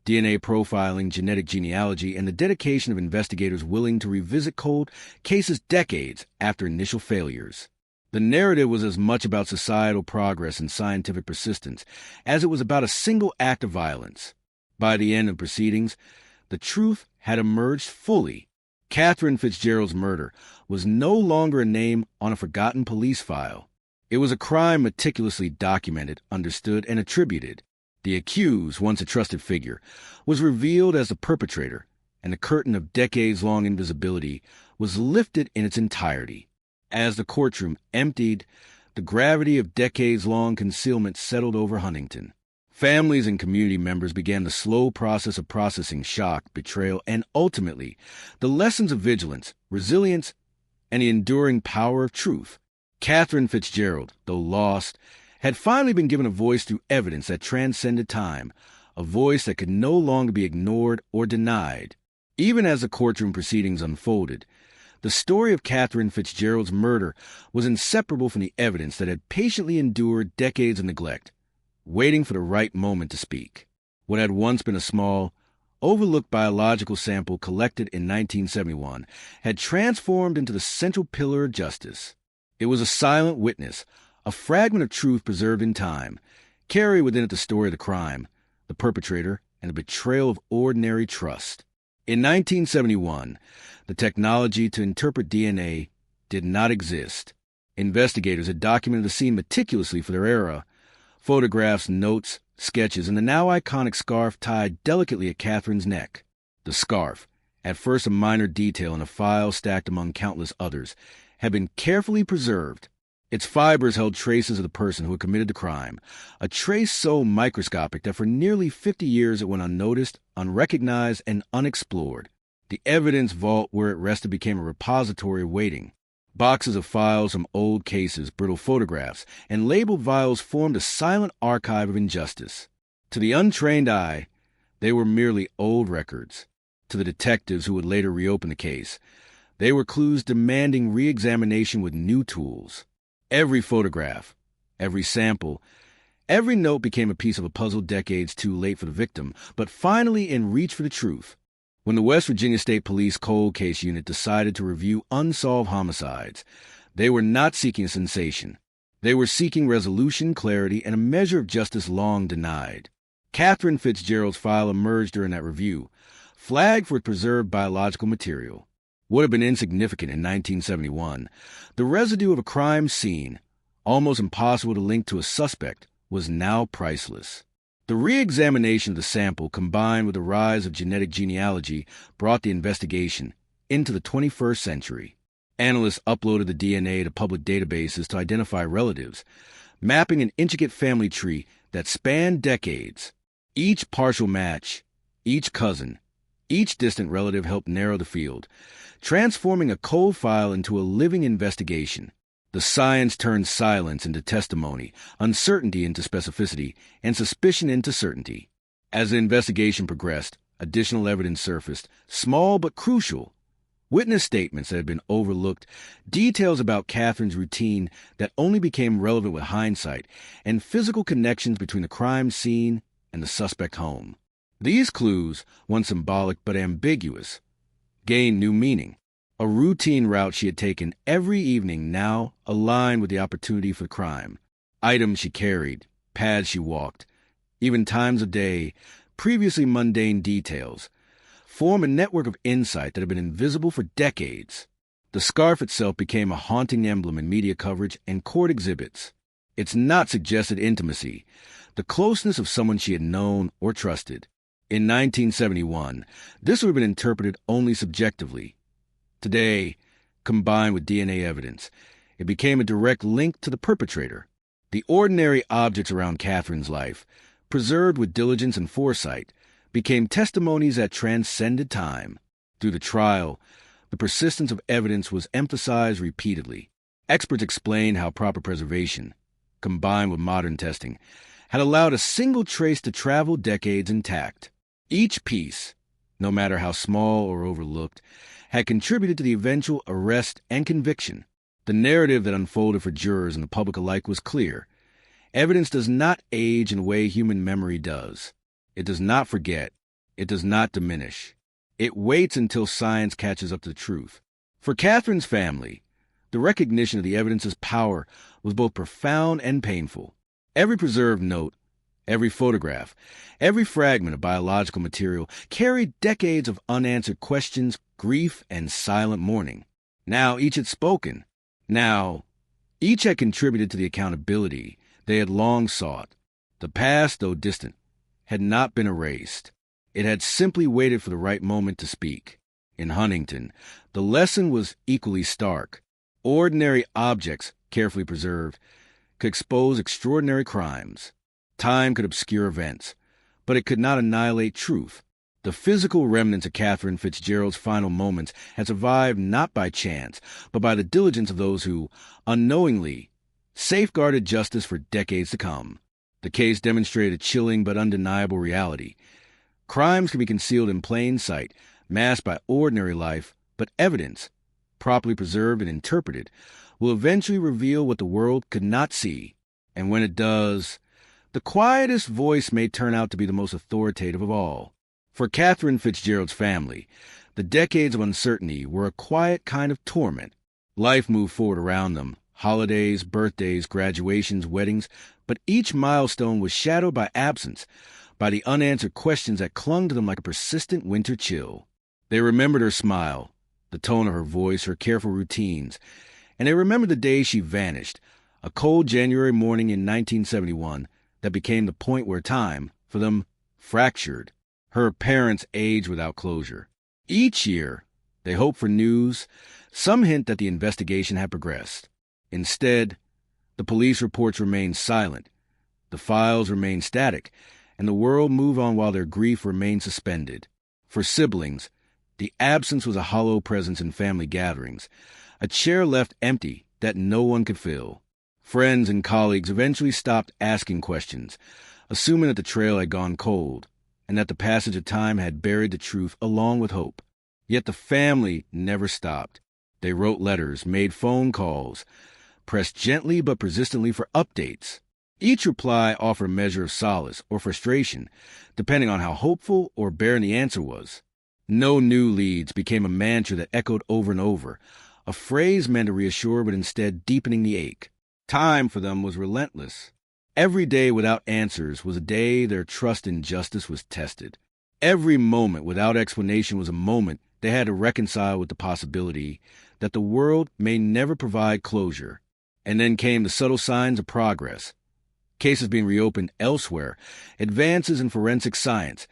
DNA profiling, genetic genealogy, and the dedication of investigators willing to revisit cold cases decades after initial failures. The narrative was as much about societal progress and scientific persistence as it was about a single act of violence. By the end of proceedings, the truth had emerged fully. Catherine Fitzgerald's murder was no longer a name on a forgotten police file. It was a crime meticulously documented, understood, and attributed. The accused, once a trusted figure, was revealed as the perpetrator, and the curtain of decades-long invisibility was lifted in its entirety. As the courtroom emptied, the gravity of decades-long concealment settled over Huntington. Families and community members began the slow process of processing shock, betrayal, and ultimately, the lessons of vigilance, resilience, and the enduring power of truth. Catherine Fitzgerald, though lost, had finally been given a voice through evidence that transcended time, a voice that could no longer be ignored or denied. Even as the courtroom proceedings unfolded, the story of Catherine Fitzgerald's murder was inseparable from the evidence that had patiently endured decades of neglect, waiting for the right moment to speak. What had once been a small, overlooked biological sample collected in 1971 had transformed into the central pillar of justice. It was a silent witness, a fragment of truth preserved in time, carried within it the story of the crime, the perpetrator, and the betrayal of ordinary trust. In 1971, the technology to interpret DNA did not exist. Investigators had documented the scene meticulously for their era. Photographs, notes, sketches, and the now iconic scarf tied delicately at Catherine's neck. The scarf, at first a minor detail in a file stacked among countless others, had been carefully preserved. Its fibers held traces of the person who had committed the crime, a trace so microscopic that for nearly 50 years it went unnoticed, unrecognized, and unexplored. The evidence vault where it rested became a repository waiting. Boxes of files from old cases, brittle photographs, and labeled vials formed a silent archive of injustice. To the untrained eye, they were merely old records. To the detectives who would later reopen the case, they were clues demanding re-examination with new tools. Every photograph, every sample, every note became a piece of a puzzle decades too late for the victim, but finally in reach for the truth. When the West Virginia State Police Cold Case Unit decided to review unsolved homicides, they were not seeking a sensation. They were seeking resolution, clarity, and a measure of justice long denied. Catherine Fitzgerald's file emerged during that review, flagged for its preserved biological material. What had been insignificant in 1971, the residue of a crime scene, almost impossible to link to a suspect, was now priceless. The re-examination of the sample, combined with the rise of genetic genealogy, brought the investigation into the 21st century. Analysts uploaded the DNA to public databases to identify relatives, mapping an intricate family tree that spanned decades. Each partial match, each cousin, each distant relative helped narrow the field, transforming a cold file into a living investigation. The science turned silence into testimony, uncertainty into specificity, and suspicion into certainty. As the investigation progressed, additional evidence surfaced, small but crucial. Witness statements that had been overlooked, details about Catherine's routine that only became relevant with hindsight, and physical connections between the crime scene and the suspect home. These clues, once symbolic but ambiguous, gained new meaning. A routine route she had taken every evening now aligned with the opportunity for the crime. Items she carried, paths she walked, even times of day, previously mundane details, form a network of insight that had been invisible for decades. The scarf itself became a haunting emblem in media coverage and court exhibits. Its knot suggested intimacy, the closeness of someone she had known or trusted. In 1971, this would have been interpreted only subjectively. Today, combined with DNA evidence, it became a direct link to the perpetrator. The ordinary objects around Catherine's life, preserved with diligence and foresight, became testimonies that transcended time. Through the trial, the persistence of evidence was emphasized repeatedly. Experts explained how proper preservation, combined with modern testing, had allowed a single trace to travel decades intact. Each piece, no matter how small or overlooked, had contributed to the eventual arrest and conviction. The narrative that unfolded for jurors and the public alike was clear. Evidence does not age in the way human memory does. It does not forget. It does not diminish. It waits until science catches up to the truth. For Catherine's family, the recognition of the evidence's power was both profound and painful. Every preserved note, every photograph, every fragment of biological material carried decades of unanswered questions, grief, and silent mourning. Now each had spoken. Now Each had contributed to the accountability they had long sought. The past, though distant, had not been erased. It had simply waited for the right moment to speak. In Huntington, the lesson was equally stark. Ordinary objects, carefully preserved, could expose extraordinary crimes. Time could obscure events, but it could not annihilate truth. The physical remnants of Catherine Fitzgerald's final moments had survived not by chance, but by the diligence of those who, unknowingly, safeguarded justice for decades to come. The case demonstrated a chilling but undeniable reality. Crimes can be concealed in plain sight, masked by ordinary life, but evidence, properly preserved and interpreted, will eventually reveal what the world could not see. And when it does, the quietest voice may turn out to be the most authoritative of all. For Catherine Fitzgerald's family, the decades of uncertainty were a quiet kind of torment. Life moved forward around them, holidays, birthdays, graduations, weddings, but each milestone was shadowed by absence, by the unanswered questions that clung to them like a persistent winter chill. They remembered her smile, the tone of her voice, her careful routines, and they remembered the day she vanished, a cold January morning in 1971 that became the point where time, for them, fractured. Her parents aged without closure. Each year, they hoped for news, some hint that the investigation had progressed. Instead, the police reports remained silent, the files remained static, and the world moved on while their grief remained suspended. For siblings, the absence was a hollow presence in family gatherings, a chair left empty that no one could fill. Friends and colleagues eventually stopped asking questions, assuming that the trail had gone cold, and that the passage of time had buried the truth along with hope. Yet the family never stopped. They wrote letters, made phone calls, pressed gently but persistently for updates. Each reply offered a measure of solace or frustration, depending on how hopeful or barren the answer was. No new leads became a mantra that echoed over and over, a phrase meant to reassure but instead deepening the ache. Time for them was relentless. Every day without answers was a day their trust in justice was tested. Every moment without explanation was a moment they had to reconcile with the possibility that the world may never provide closure. And then came the subtle signs of progress. Cases being reopened elsewhere, advances in forensic science,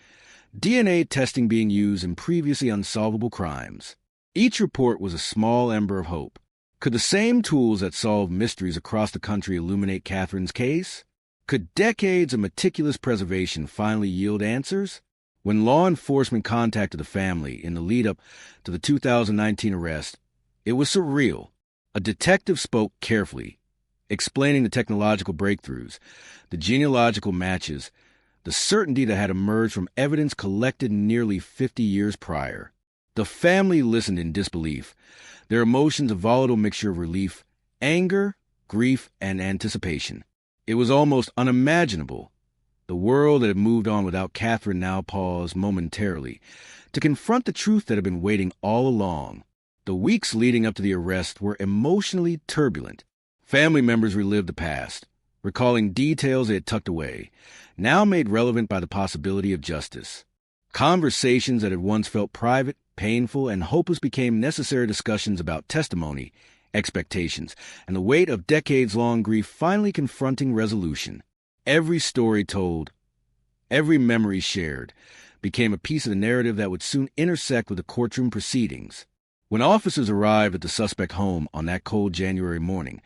DNA testing being used in previously unsolvable crimes. Each report was a small ember of hope. Could the same tools that solved mysteries across the country illuminate Catherine's case? Could decades of meticulous preservation finally yield answers? When law enforcement contacted the family in the lead-up to the 2019 arrest, it was surreal. A detective spoke carefully, explaining the technological breakthroughs, the genealogical matches, the certainty that had emerged from evidence collected nearly 50 years prior. The family listened in disbelief, their emotions a volatile mixture of relief, anger, grief, and anticipation. It was almost unimaginable. The world that had moved on without Catherine now paused momentarily to confront the truth that had been waiting all along. The weeks leading up to the arrest were emotionally turbulent. Family members relived the past, recalling details they had tucked away, now made relevant by the possibility of justice. Conversations that had once felt private, painful, and hopeless became necessary discussions about testimony, expectations, and the weight of decades-long grief finally confronting resolution. Every story told, every memory shared, became a piece of the narrative that would soon intersect with the courtroom proceedings. When officers arrived at the suspect home on that cold January morning,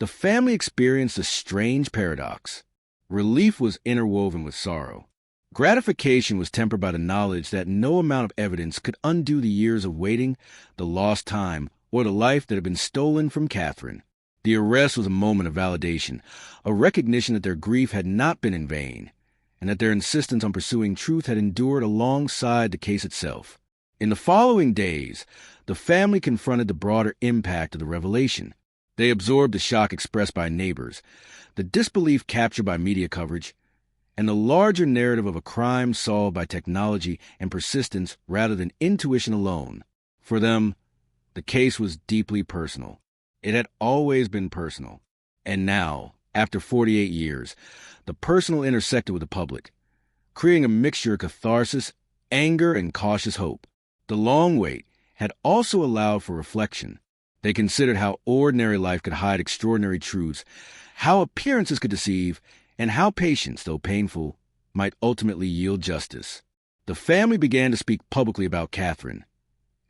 the family experienced a strange paradox. Relief was interwoven with sorrow. Gratification was tempered by the knowledge that no amount of evidence could undo the years of waiting, the lost time, or the life that had been stolen from Catherine. The arrest was a moment of validation, a recognition that their grief had not been in vain, and that their insistence on pursuing truth had endured alongside the case itself. In the following days, the family confronted the broader impact of the revelation. They absorbed the shock expressed by neighbors, the disbelief captured by media coverage, and the larger narrative of a crime solved by technology and persistence rather than intuition alone. For them, the case was deeply personal. It had always been personal. And now, after 48 years, the personal intersected with the public, creating a mixture of catharsis, anger, and cautious hope. The long wait had also allowed for reflection. They considered how ordinary life could hide extraordinary truths, how appearances could deceive, and how patience, though painful, might ultimately yield justice. The family began to speak publicly about Catherine,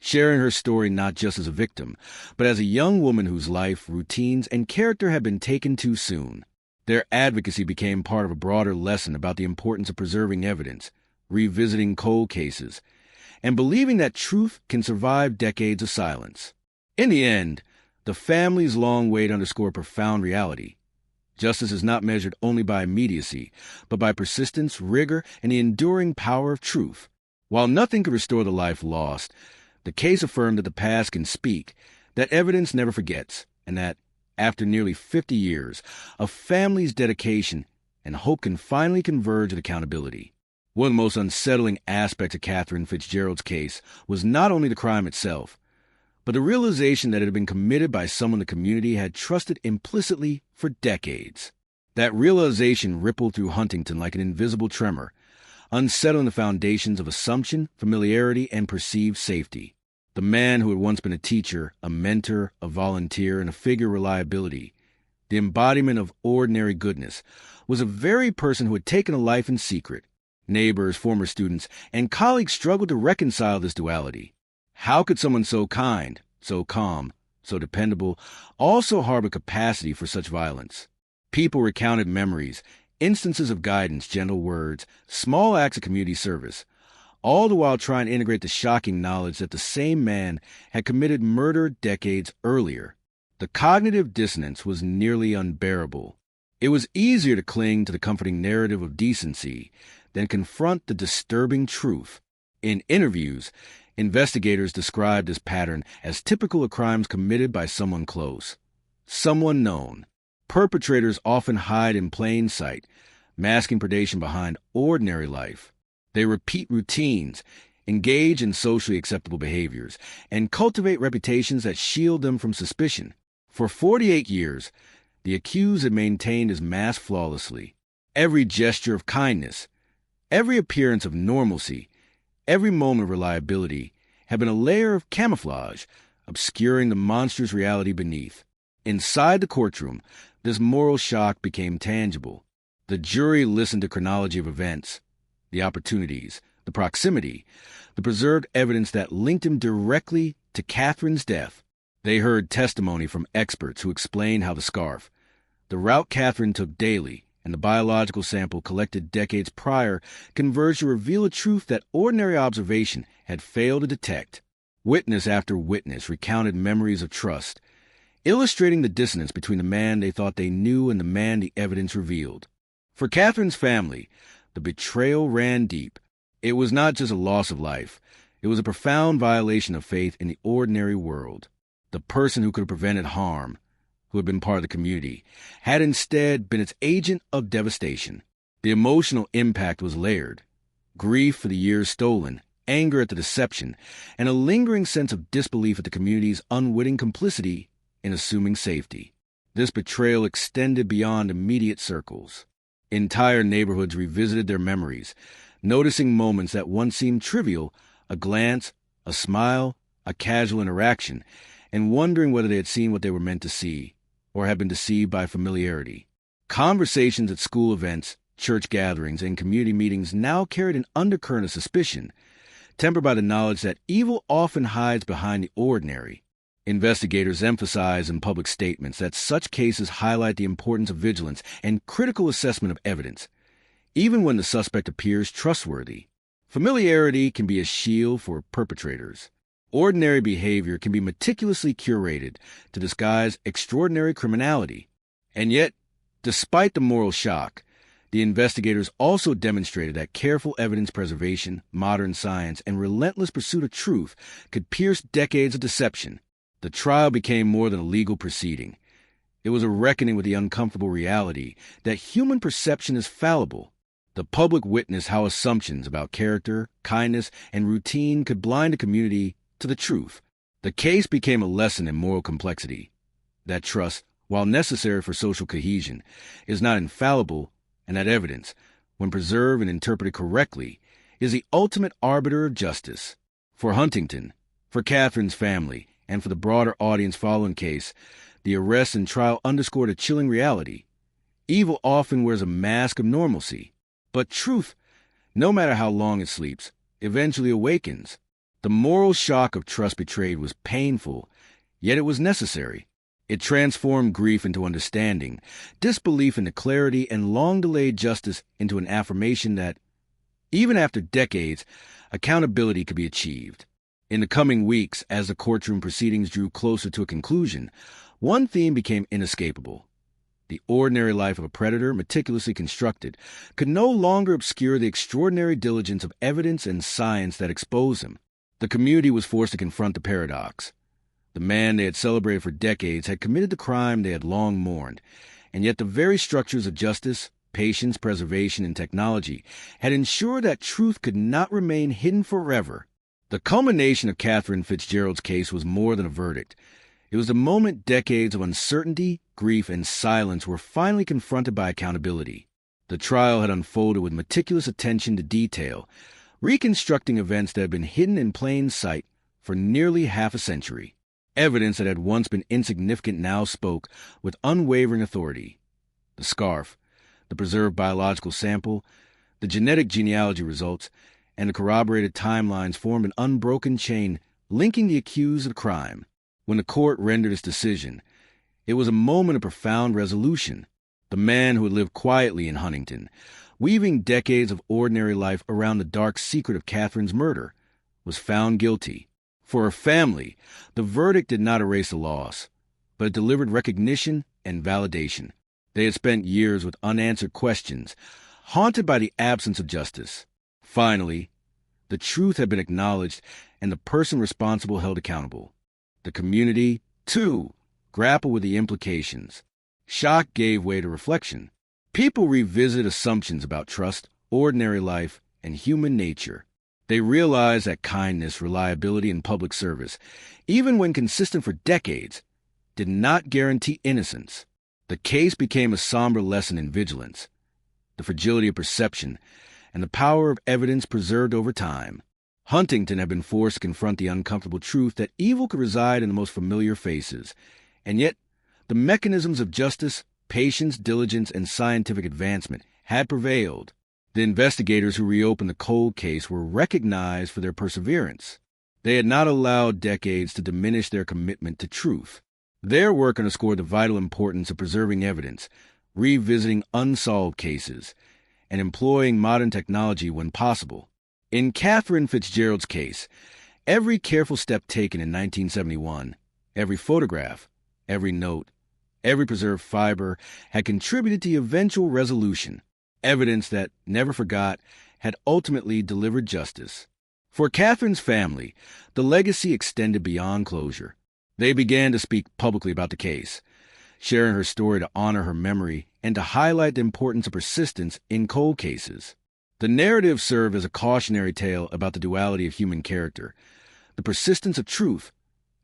sharing her story not just as a victim, but as a young woman whose life, routines, and character had been taken too soon. Their advocacy became part of a broader lesson about the importance of preserving evidence, revisiting cold cases, and believing that truth can survive decades of silence. In the end, the family's long wait underscored a profound reality. Justice is not measured only by immediacy, but by persistence, rigor, and the enduring power of truth. While nothing could restore the life lost, the case affirmed that the past can speak, that evidence never forgets, and that, after nearly 50 years, a family's dedication and hope can finally converge at accountability. One of the most unsettling aspects of Catherine Fitzgerald's case was not only the crime itself, but the realization that it had been committed by someone the community had trusted implicitly for decades. That realization rippled through Huntington like an invisible tremor, unsettling the foundations of assumption, familiarity, and perceived safety. The man who had once been a teacher, a mentor, a volunteer, and a figure of reliability, the embodiment of ordinary goodness, was a very person who had taken a life in secret. Neighbors, former students, and colleagues struggled to reconcile this duality. How could someone so kind, so calm, so dependable, also harbor capacity for such violence? People recounted memories, instances of guidance, gentle words, small acts of community service, all the while trying to integrate the shocking knowledge that the same man had committed murder decades earlier. The cognitive dissonance was nearly unbearable. It was easier to cling to the comforting narrative of decency than confront the disturbing truth. In interviews, investigators described this pattern as typical of crimes committed by someone close, someone known. Perpetrators often hide in plain sight, masking predation behind ordinary life. They repeat routines, engage in socially acceptable behaviors, and cultivate reputations that shield them from suspicion. For 48 years, the accused had maintained his mask flawlessly. Every gesture of kindness, every appearance of normalcy, every moment of reliability had been a layer of camouflage, obscuring the monstrous reality beneath. Inside the courtroom, this moral shock became tangible. The jury listened to chronology of events, the opportunities, the proximity, the preserved evidence that linked him directly to Catherine's death. They heard testimony from experts who explained how the scarf, the route Catherine took daily, and the biological sample collected decades prior converged to reveal a truth that ordinary observation had failed to detect. Witness after witness recounted memories of trust, illustrating the dissonance between the man they thought they knew and the man the evidence revealed. For Catherine's family, the betrayal ran deep. It was not just a loss of life. It was a profound violation of faith in the ordinary world. The person who could have prevented harm, who had been part of the community, had instead been its agent of devastation. The emotional impact was layered. Grief for the years stolen, anger at the deception, and a lingering sense of disbelief at the community's unwitting complicity in assuming safety. This betrayal extended beyond immediate circles. Entire neighborhoods revisited their memories, noticing moments that once seemed trivial, a glance, a smile, a casual interaction, and wondering whether they had seen what they were meant to see, or had been deceived by familiarity. Conversations at school events, church gatherings, and community meetings now carried an undercurrent of suspicion, tempered by the knowledge that evil often hides behind the ordinary. Investigators emphasize in public statements that such cases highlight the importance of vigilance and critical assessment of evidence, even when the suspect appears trustworthy. Familiarity can be a shield for perpetrators. Ordinary behavior can be meticulously curated to disguise extraordinary criminality. And yet, despite the moral shock, the investigators also demonstrated that careful evidence preservation, modern science, and relentless pursuit of truth could pierce decades of deception. The trial became more than a legal proceeding. It was a reckoning with the uncomfortable reality that human perception is fallible. The public witnessed how assumptions about character, kindness, and routine could blind a community to the truth. The case became a lesson in moral complexity. That trust, while necessary for social cohesion, is not infallible, and that evidence, when preserved and interpreted correctly, is the ultimate arbiter of justice. For Huntington, for Catherine's family, And for the broader audience following the case, the arrest and trial underscored a chilling reality. Evil often wears a mask of normalcy, but truth, no matter how long it sleeps, eventually awakens. The moral shock of trust betrayed was painful, yet it was necessary. It transformed grief into understanding, disbelief into clarity, and long-delayed justice into an affirmation that, even after decades, accountability could be achieved. In the coming weeks, as the courtroom proceedings drew closer to a conclusion, one theme became inescapable. The ordinary life of a predator, meticulously constructed, could no longer obscure the extraordinary diligence of evidence and science that exposed him. The community was forced to confront the paradox. The man they had celebrated for decades had committed the crime they had long mourned, and yet the very structures of justice, patience, preservation, and technology had ensured that truth could not remain hidden forever. The culmination of Catherine Fitzgerald's case was more than a verdict. It was the moment decades of uncertainty, grief, and silence were finally confronted by accountability. The trial had unfolded with meticulous attention to detail, reconstructing events that had been hidden in plain sight for nearly half a century. Evidence that had once been insignificant now spoke with unwavering authority. The scarf, the preserved biological sample, the genetic genealogy results, and the corroborated timelines formed an unbroken chain linking the accused of the crime. When the court rendered its decision, it was a moment of profound resolution. The man who had lived quietly in Huntington, weaving decades of ordinary life around the dark secret of Catherine's murder, was found guilty. For her family, the verdict did not erase the loss, but it delivered recognition and validation. They had spent years with unanswered questions, haunted by the absence of justice. Finally, the truth had been acknowledged and the person responsible held accountable. The community, too, grappled with the implications. Shock gave way to reflection. People revisit assumptions about trust, ordinary life, and human nature. They realized that kindness, reliability, and public service, even when consistent for decades, did not guarantee innocence. The case became a somber lesson in vigilance, the fragility of perception, and the power of evidence preserved over time. Huntington had been forced to confront the uncomfortable truth that evil could reside in the most familiar faces, and yet the mechanisms of justice, patience, diligence, and scientific advancement had prevailed. The investigators who reopened the cold case were recognized for their perseverance. They had not allowed decades to diminish their commitment to truth. Their work underscored the vital importance of preserving evidence, revisiting unsolved cases, and employing modern technology when possible. In Catherine Fitzgerald's case, every careful step taken in 1971, every photograph, every note, every preserved fiber had contributed to the eventual resolution. Evidence that, never forgot, had ultimately delivered justice. For Catherine's family, the legacy extended beyond closure. They began to speak publicly about the case, sharing her story to honor her memory and to highlight the importance of persistence in cold cases. The narrative served as a cautionary tale about the duality of human character, the persistence of truth,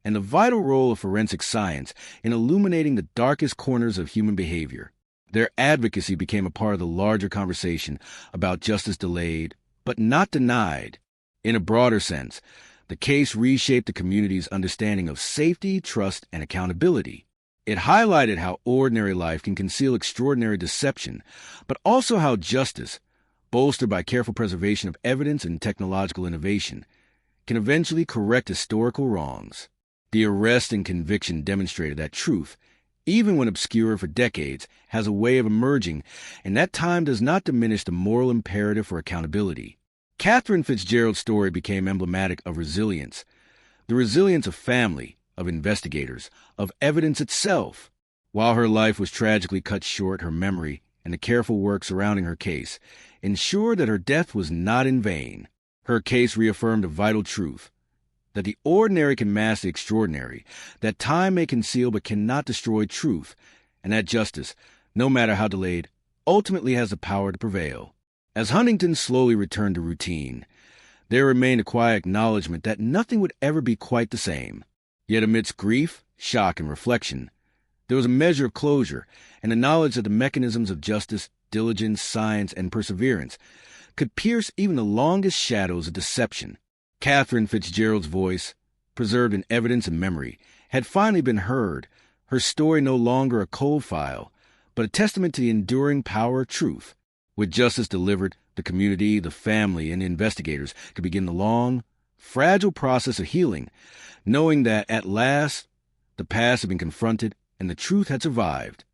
and the vital role of forensic science in illuminating the darkest corners of human behavior. Their advocacy became a part of the larger conversation about justice delayed, but not denied. In a broader sense, the case reshaped the community's understanding of safety, trust, and accountability. It highlighted how ordinary life can conceal extraordinary deception, but also how justice, bolstered by careful preservation of evidence and technological innovation, can eventually correct historical wrongs. The arrest and conviction demonstrated that truth, even when obscure for decades, has a way of emerging, and that time does not diminish the moral imperative for accountability. Catherine Fitzgerald's story became emblematic of resilience, the resilience of family, of investigators, of evidence itself. While her life was tragically cut short, her memory and the careful work surrounding her case ensured that her death was not in vain. Her case reaffirmed a vital truth, that the ordinary can mask the extraordinary, that time may conceal but cannot destroy truth, and that justice, no matter how delayed, ultimately has the power to prevail. As Huntington slowly returned to routine, there remained a quiet acknowledgement that nothing would ever be quite the same. Yet amidst grief, shock, and reflection, there was a measure of closure and the knowledge that the mechanisms of justice, diligence, science, and perseverance could pierce even the longest shadows of deception. Catherine Fitzgerald's voice, preserved in evidence and memory, had finally been heard, her story no longer a cold file, but a testament to the enduring power of truth. With justice delivered, the community, the family, and the investigators could begin the long, fragile process of healing, knowing that at last the past had been confronted and the truth had survived.